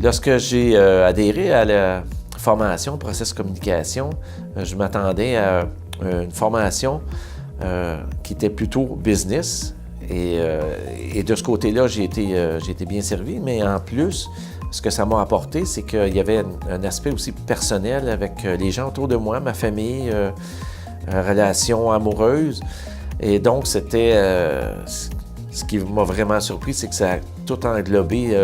Lorsque j'ai adhéré à la formation Process Communication, je m'attendais à une formation qui était plutôt business. Et de ce côté-là, j'ai été bien servi, mais en plus, ce que ça m'a apporté, c'est qu'il y avait un aspect aussi personnel avec les gens autour de moi, ma famille, relations amoureuses. Et donc, c'était... ce qui m'a vraiment surpris, c'est que ça a tout englobé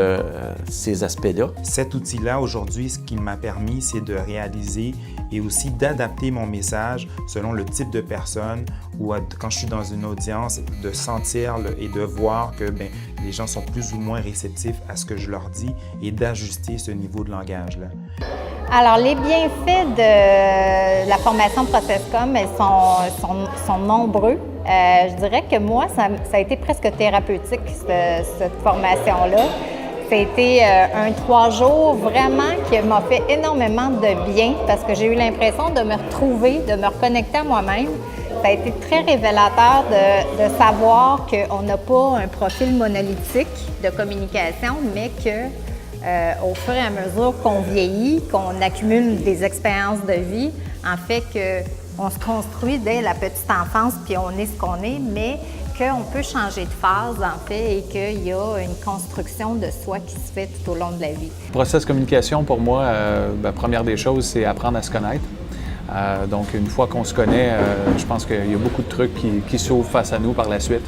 ces aspects-là. Cet outil-là, aujourd'hui, ce qu'il m'a permis, c'est de réaliser et aussi d'adapter mon message selon le type de personne ou quand je suis dans une audience, de sentir et de voir que les gens sont plus ou moins réceptifs à ce que je leur dis et d'ajuster ce niveau de langage-là. Alors, les bienfaits de la formation Processcom sont nombreux. Je dirais que moi, ça a été presque thérapeutique, cette formation-là. Ça a été un 3 jours vraiment qui m'a fait énormément de bien parce que j'ai eu l'impression de me retrouver, de me reconnecter à moi-même. Ça a été très révélateur de savoir qu'on n'a pas un profil monolithique de communication, mais que au fur et à mesure qu'on vieillit, qu'on accumule des expériences de vie, en fait qu'on se construit dès la petite enfance, puis on est ce qu'on est, mais qu'on peut changer de phase, en fait, et qu'il y a une construction de soi qui se fait tout au long de la vie. Process communication, pour moi, première des choses, c'est apprendre à se connaître. Donc, une fois qu'on se connaît, je pense qu'il y a beaucoup de trucs qui s'ouvrent face à nous par la suite.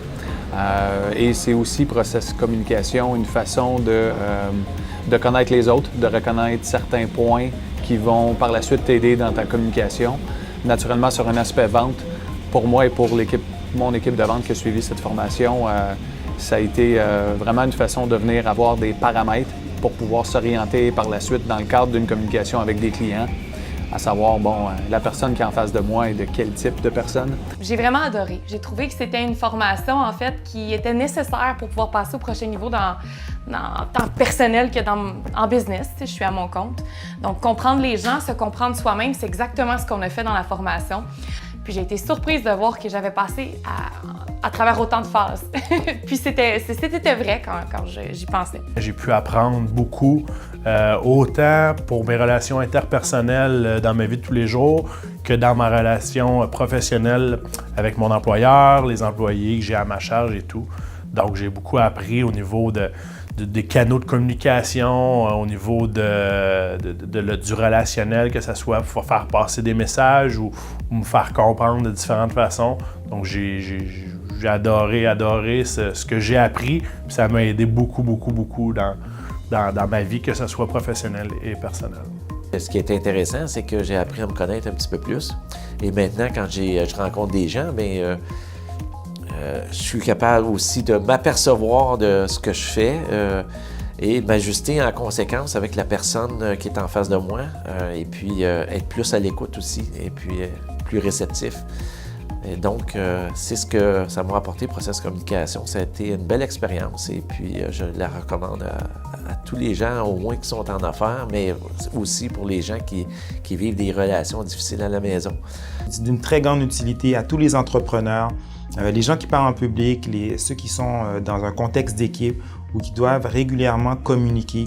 Et c'est aussi process communication, une façon de connaître les autres, de reconnaître certains points qui vont par la suite t'aider dans ta communication. Naturellement, sur un aspect vente, pour moi et pour mon équipe de vente qui a suivi cette formation, ça a été vraiment une façon de venir avoir des paramètres pour pouvoir s'orienter par la suite dans le cadre d'une communication avec des clients, à savoir, la personne qui est en face de moi est de quel type de personne. J'ai vraiment adoré. J'ai trouvé que c'était une formation, en fait, qui était nécessaire pour pouvoir passer au prochain niveau tant personnel que en business. Je suis à mon compte. Donc, comprendre les gens, se comprendre soi-même, c'est exactement ce qu'on a fait dans la formation. Puis j'ai été surprise de voir que j'avais passé à travers autant de phases. Puis c'était vrai quand j'y pensais. J'ai pu apprendre beaucoup, autant pour mes relations interpersonnelles dans ma vie de tous les jours que dans ma relation professionnelle avec mon employeur, les employés que j'ai à ma charge et tout. Donc j'ai beaucoup appris au niveau des canaux de communication, au niveau du relationnel, que ce soit pour faire passer des messages ou me faire comprendre de différentes façons. Donc j'ai adoré ce que j'ai appris, puis ça m'a aidé beaucoup dans ma vie, que ce soit professionnelle et personnelle. Ce qui est intéressant, c'est que j'ai appris à me connaître un petit peu plus. Et maintenant, quand je rencontre des gens, je suis capable aussi de m'apercevoir de ce que je fais et de m'ajuster en conséquence avec la personne qui est en face de moi et puis être plus à l'écoute aussi et puis plus réceptif. Et donc, c'est ce que ça m'a apporté, Process Communication. Ça a été une belle expérience et puis je la recommande à tous les gens, au moins qui sont en affaires, mais aussi pour les gens qui vivent des relations difficiles à la maison. C'est d'une très grande utilité à tous les entrepreneurs, les gens qui parlent en public, ceux qui sont dans un contexte d'équipe ou qui doivent régulièrement communiquer.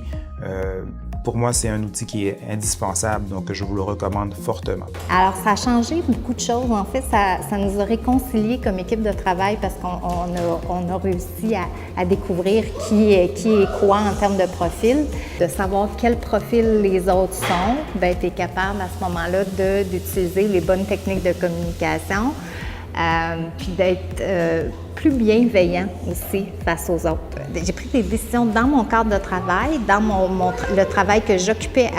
Pour moi, c'est un outil qui est indispensable, donc je vous le recommande fortement. Alors, ça a changé beaucoup de choses. En fait, ça nous a réconciliés comme équipe de travail parce qu'on a réussi à découvrir qui est quoi en termes de profil. De savoir quel profil les autres sont, tu es capable à ce moment-là d'utiliser les bonnes techniques de communication, puis d'être plus bienveillant aussi face aux autres. J'ai pris des décisions dans mon cadre de travail, dans le travail que j'occupais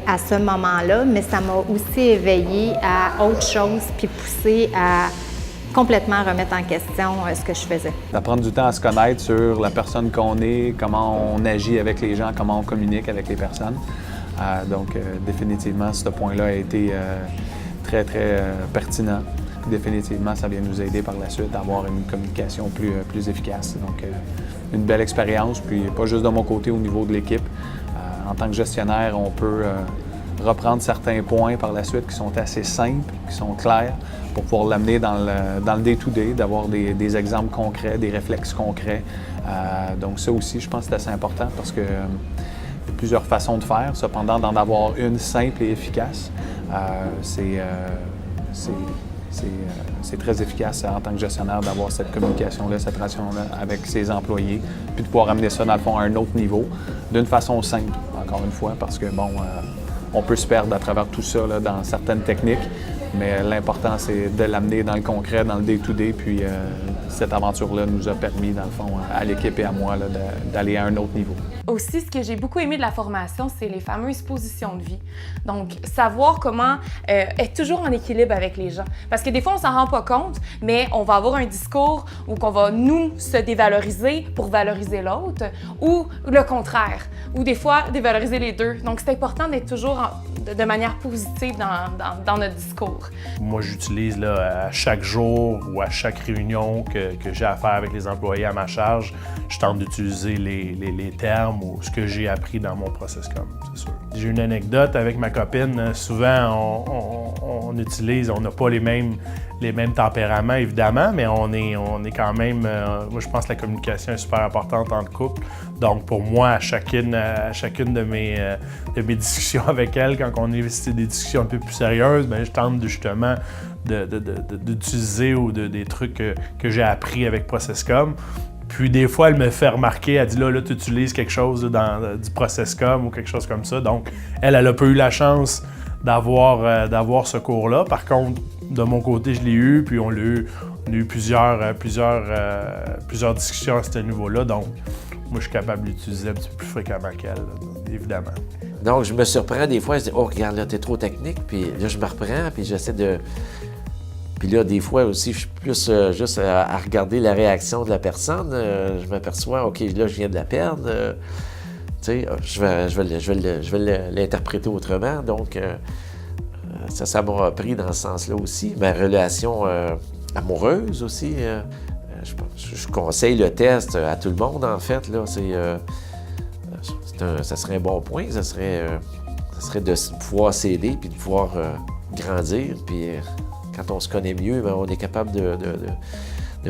à ce moment-là, mais ça m'a aussi éveillée à autre chose puis poussé à complètement remettre en question ce que je faisais. Ça prend du temps à se connaître sur la personne qu'on est, comment on agit avec les gens, comment on communique avec les personnes. Donc, définitivement, ce point-là a été très pertinent. Définitivement, ça vient nous aider par la suite à avoir une communication plus efficace. Donc, une belle expérience, puis pas juste de mon côté au niveau de l'équipe. En tant que gestionnaire, on peut reprendre certains points par la suite qui sont assez simples, qui sont clairs, pour pouvoir l'amener dans le day-to-day, d'avoir des exemples concrets, des réflexes concrets. Donc ça aussi, je pense que c'est assez important parce que plusieurs façons de faire. Cependant, d'en avoir une simple et efficace, c'est très efficace en tant que gestionnaire d'avoir cette communication-là, cette relation-là avec ses employés, puis de pouvoir amener ça, dans le fond, à un autre niveau, d'une façon simple, encore une fois, parce que, bon, on peut se perdre à travers tout ça là, dans certaines techniques, mais l'important, c'est de l'amener dans le concret, dans le day-to-day, puis cette aventure-là nous a permis, dans le fond, à l'équipe et à moi, là, d'aller à un autre niveau. Aussi, ce que j'ai beaucoup aimé de la formation, c'est les fameuses positions de vie. Donc, savoir comment être toujours en équilibre avec les gens. Parce que des fois, on s'en rend pas compte, mais on va avoir un discours où qu'on va, nous, se dévaloriser pour valoriser l'autre, ou le contraire, ou des fois, dévaloriser les deux. Donc, c'est important d'être toujours de manière positive dans notre discours. Moi, j'utilise là, à chaque jour ou à chaque réunion que j'ai à faire avec les employés à ma charge, je tente d'utiliser les termes ou ce que j'ai appris dans mon process com, c'est sûr. J'ai une anecdote avec ma copine. Souvent, on n'a pas les mêmes tempéraments, évidemment, mais on est quand même... moi, je pense que la communication est super importante entre couples. Donc, pour moi, à chacune de mes discussions avec elle, quand on est des discussions un peu plus sérieuses, bien, je tente justement d'utiliser des trucs que j'ai appris avec ProcessCom. Puis des fois, elle me fait remarquer, elle dit là tu utilises quelque chose du ProcessCom ou quelque chose comme ça. Donc, elle n'a pas eu la chance d'avoir ce cours-là. Par contre, de mon côté, je l'ai eu, puis on a eu plusieurs discussions à ce niveau-là. Donc, moi, je suis capable d'utiliser un petit peu plus fréquemment qu'elle, évidemment. Donc, je me surprends des fois, je dis « Oh, regarde, là, t'es trop technique », puis là, je me reprends, puis j'essaie de... Puis là, des fois aussi, je suis plus juste à regarder la réaction de la personne. Je m'aperçois, OK, là, je viens de la perdre. Tu sais, je vais l'interpréter autrement. Donc, ça m'a pris dans ce sens-là aussi. Ma relation amoureuse aussi. Je conseille le test à tout le monde, en fait. Là, ça serait un bon point. Ça serait de pouvoir s'aider puis de pouvoir grandir. Puis quand on se connaît mieux, bien, on est capable de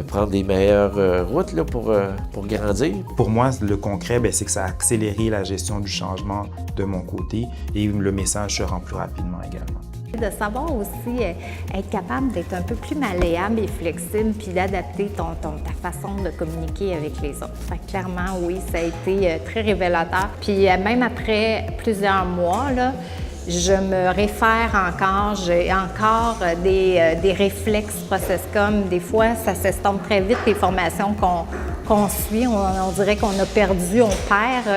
prendre des meilleures routes là, pour grandir. Pour moi, le concret, c'est que ça a accéléré la gestion du changement de mon côté et le message se rend plus rapidement également. De savoir aussi être capable d'être un peu plus malléable et flexible, puis d'adapter ta façon de communiquer avec les autres. Fait que clairement, oui, ça a été très révélateur. Puis même après plusieurs mois, là, je me réfère encore, j'ai encore des réflexes ProcessCom. Des fois, ça s'estompe très vite, les formations qu'on suit. On dirait qu'on a perdu, on perd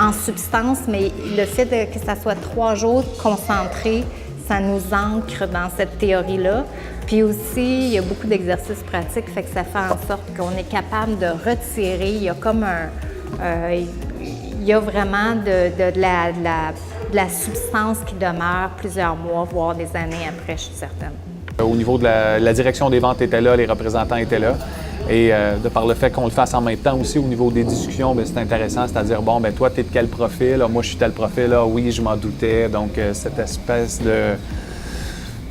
en substance, mais le fait que ça soit 3 jours concentrés, ça nous ancre dans cette théorie-là. Puis aussi, il y a beaucoup d'exercices pratiques, fait que ça fait en sorte qu'on est capable de retirer. Il y a comme il y a vraiment de la substance qui demeure plusieurs mois, voire des années après, je suis certaine. Au niveau de la direction des ventes était là, les représentants étaient là. Et de par le fait qu'on le fasse en même temps aussi au niveau des discussions, bien, c'est intéressant, c'est-à-dire, bon, bien, toi, tu es de quel profil? Moi, je suis tel profil, là, oui, je m'en doutais. Donc, cette espèce de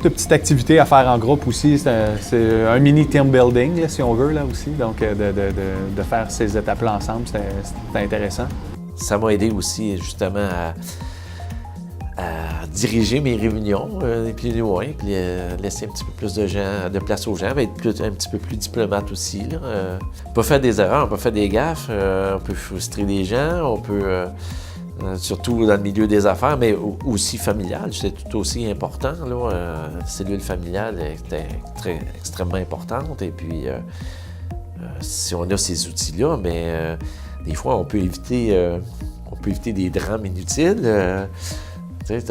petite activité à faire en groupe aussi, c'est un mini team building, là, si on veut, là aussi. Donc, de faire ces étapes-là ensemble, c'était intéressant. Ça m'a aidé aussi, justement, à diriger mes réunions, et puis loin, puis laisser un petit peu plus de place aux gens, être un petit peu plus diplomate aussi. Là. On peut faire des erreurs, on peut faire des gaffes, on peut frustrer des gens, on peut, surtout dans le milieu des affaires, mais aussi familial, c'est tout aussi important. La cellule familiale est extrêmement importante, et puis si on a ces outils-là, mais des fois, on peut éviter des drames inutiles.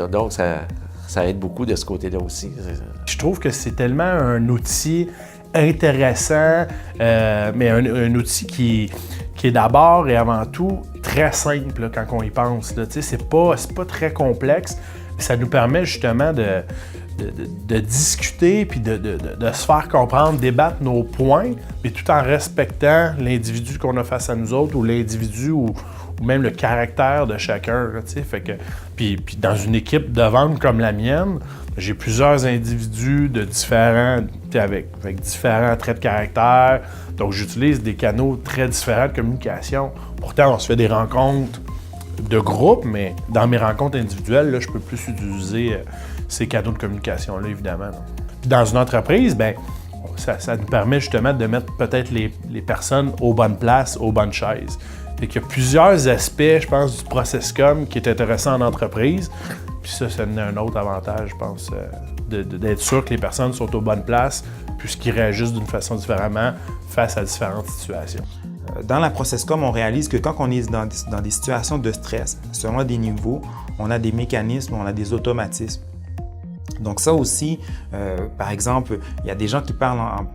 Donc, ça aide beaucoup de ce côté-là aussi. Je trouve que c'est tellement un outil intéressant, mais un outil qui est d'abord et avant tout très simple là, quand on y pense. C'est pas très complexe. Ça nous permet justement de discuter puis de se faire comprendre, débattre nos points, mais tout en respectant l'individu qu'on a face à nous autres ou l'individu ou même le caractère de chacun. Fait que, puis dans une équipe de vente comme la mienne, j'ai plusieurs individus avec différents traits de caractère. Donc, j'utilise des canaux très différents de communication. Pourtant, on se fait des rencontres de groupe, mais dans mes rencontres individuelles, là, je peux plus utiliser ces canaux de communication-là, évidemment. Là. Dans une entreprise, bien, ça nous permet justement de mettre peut-être les personnes aux bonnes places, aux bonnes chaises. Fait qu'il y a plusieurs aspects, je pense, du process com qui est intéressant en entreprise. Puis ça donne un autre avantage, je pense, d'être sûr que les personnes sont aux bonnes places, puisqu'ils réagissent d'une façon différente face à différentes situations. Dans la process com, on réalise que quand on est dans des situations de stress, selon des niveaux, on a des mécanismes, on a des automatismes. Donc ça aussi, par exemple, il y a des gens qui parlent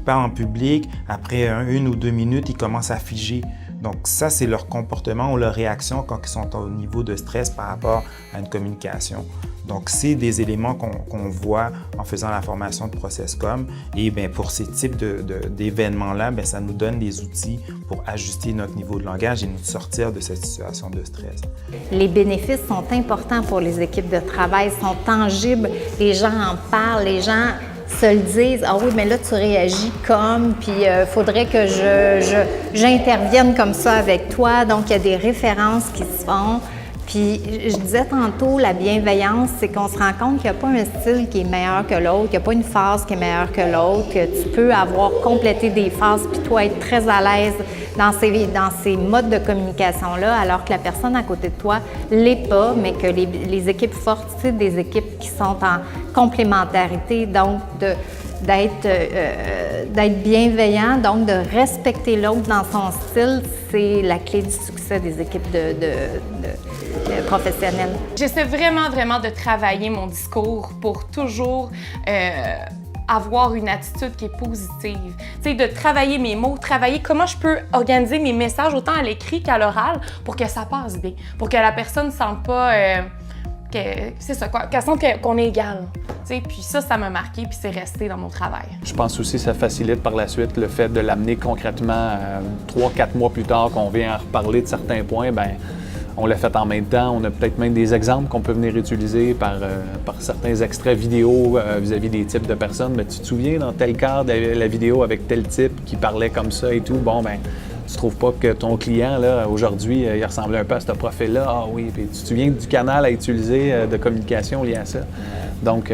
en public, après 1 ou 2 minutes, ils commencent à figer. Donc ça, c'est leur comportement ou leur réaction quand ils sont au niveau de stress par rapport à une communication. Donc c'est des éléments qu'on voit en faisant la formation de process com. Et bien, pour ces types d'événements-là, bien, ça nous donne des outils pour ajuster notre niveau de langage et nous sortir de cette situation de stress. Les bénéfices sont importants pour les équipes de travail, sont tangibles. Les gens en parlent, les gens se le disent. Ah oui, mais là, tu réagis comme, puis il faudrait que j'intervienne comme ça avec toi. Donc, il y a des références qui se font. Puis, je disais tantôt, la bienveillance, c'est qu'on se rend compte qu'il n'y a pas un style qui est meilleur que l'autre, qu'il n'y a pas une phase qui est meilleure que l'autre, que tu peux avoir complété des phases, puis toi, être très à l'aise dans ces modes de communication-là, alors que la personne à côté de toi l'est pas, mais que les équipes fortes, c'est des équipes qui sont en complémentarité, donc d'être bienveillant, donc de respecter l'autre dans son style, c'est la clé du succès des équipes professionnelles. J'essaie vraiment de travailler mon discours pour toujours avoir une attitude qui est positive. Tu sais, de travailler mes mots, travailler comment je peux organiser mes messages autant à l'écrit qu'à l'oral pour que ça passe bien, pour que la personne ne sente pas... c'est ça, qu'elle sente qu'on est égal. Puis ça m'a marqué, puis c'est resté dans mon travail. Je pense aussi que ça facilite par la suite le fait de l'amener concrètement 3-4 mois plus tard, qu'on vient à reparler de certains points, bien, on l'a fait en même temps. On a peut-être même des exemples qu'on peut venir utiliser par certains extraits vidéo vis-à-vis des types de personnes. Mais tu te souviens, dans tel cadre, la vidéo avec tel type qui parlait comme ça et tout, bon, ben tu trouves pas que ton client, là, aujourd'hui, il ressemblait un peu à ce profil-là? Ah oui, puis tu te souviens du canal à utiliser de communication lié à ça? Donc,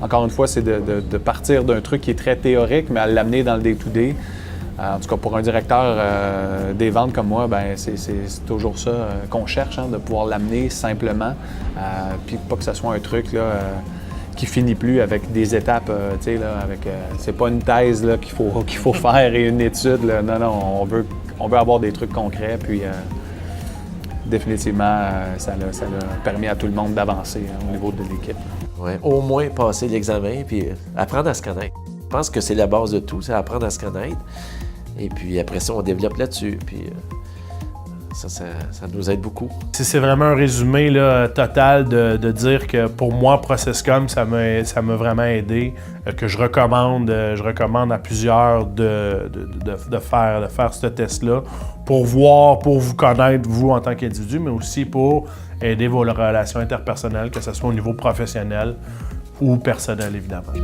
encore une fois, c'est de partir d'un truc qui est très théorique, mais à l'amener dans le day-to-day. En tout cas, pour un directeur des ventes comme moi, ben c'est toujours ça qu'on cherche, de pouvoir l'amener simplement, puis pas que ce soit un truc là, qui finit plus avec des étapes, tu sais, là, avec... c'est pas une thèse là, qu'il faut faire et une étude, là. Non, on veut avoir des trucs concrets, puis définitivement, ça a permis à tout le monde d'avancer au niveau de l'équipe. Oui, au moins passer l'examen, puis apprendre à se connaître. Je pense que c'est la base de tout, c'est apprendre à se connaître. Et puis après ça, on développe là-dessus, puis ça nous aide beaucoup. C'est vraiment un résumé là, total de dire que pour moi, ProcessCom, ça m'a vraiment aidé, que je recommande à plusieurs de faire ce test-là pour vous connaître, vous en tant qu'individu, mais aussi pour aider vos relations interpersonnelles, que ce soit au niveau professionnel ou personnel, évidemment.